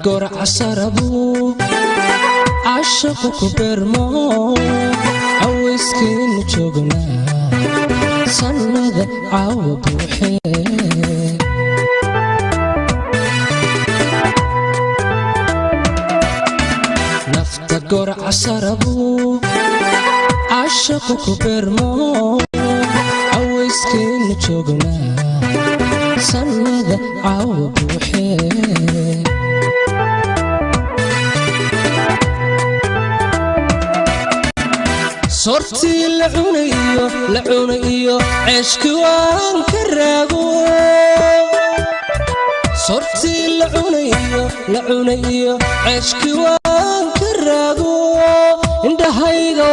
قرع عصربو عاشقك برمو عويسكين جوجنا سند عاوب وحي نفط قرع عصربو عاشقك برمو عويسكين جوجنا سند عاوب وحي صرتي لعونيو عشق وان كراغو صرتي لعونيو عشق وان كراغو indhahayga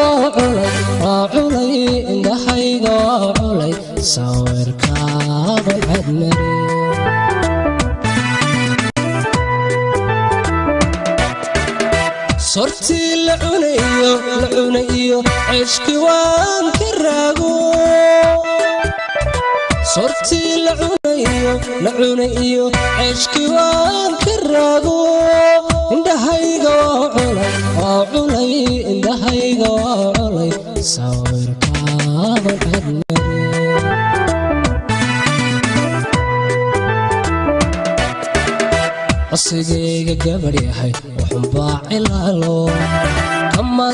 waa culay sawirkaaga cadmari صرتي لعونيو عشقي وان كراغو صرتي لعونيو عشقي وان كراغو indhahayga waa culay sawirkaaga cadmari asigayga gabar yahay wuxuu baacilaalo kama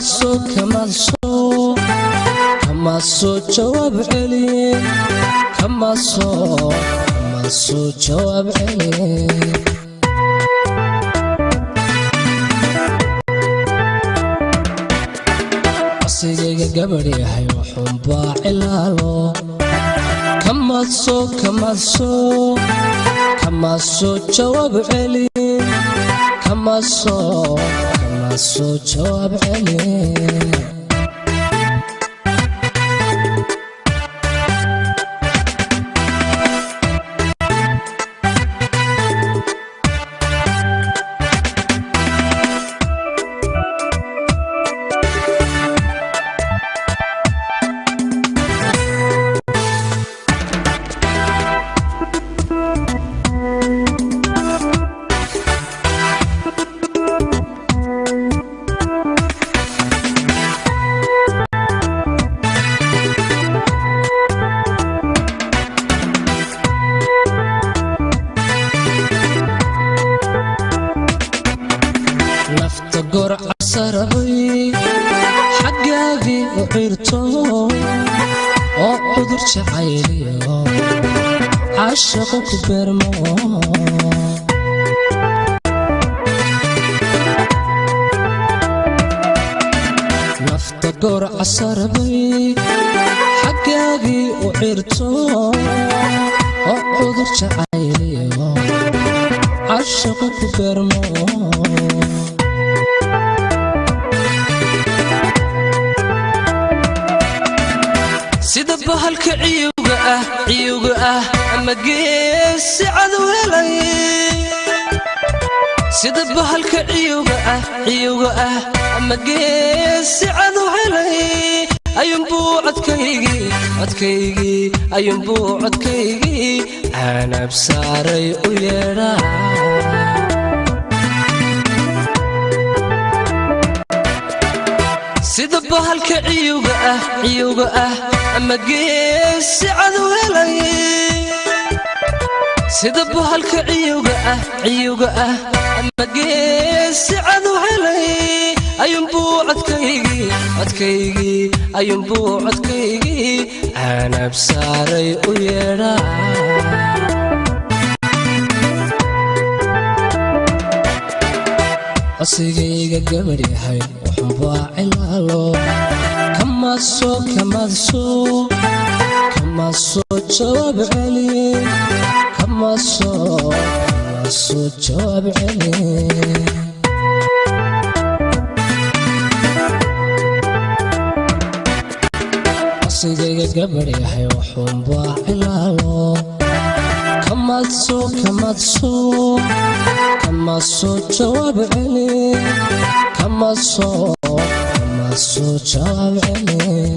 soo jawaab celiye kama soo jawaab celiye asigayga gabar yahay wuxuu baacilaalo kama soo jawaab celiye kama soo jawaab celiye قرع عصربي حقاقي وعيرتو وعذر شعيليو عاشقك برمو نفط قرع عصربي حقاقي وعيرتو وعذر شعيليو عاشقك برمو sida bahalka ciyuga ah ama gees cadu helay sida bahalka ciyuga ah ama gees cadu helay ayuunbuu codkaygii aanab saaray u yeedhaa sida bahalka ciyuga ah ama gees cadu helay sida bahalka ciyuga ah ama gees cadu helay ayuunbuu codkaygii aanab saaray u yeedhaa asigayga gabar yahay wuxuu baacilaalo kama soo jawaab celiye kama soo jawaab celiye asigayga gabar yahay wuxuu baacilaalo kama soo jawaab celiye kama soo jawaab celiye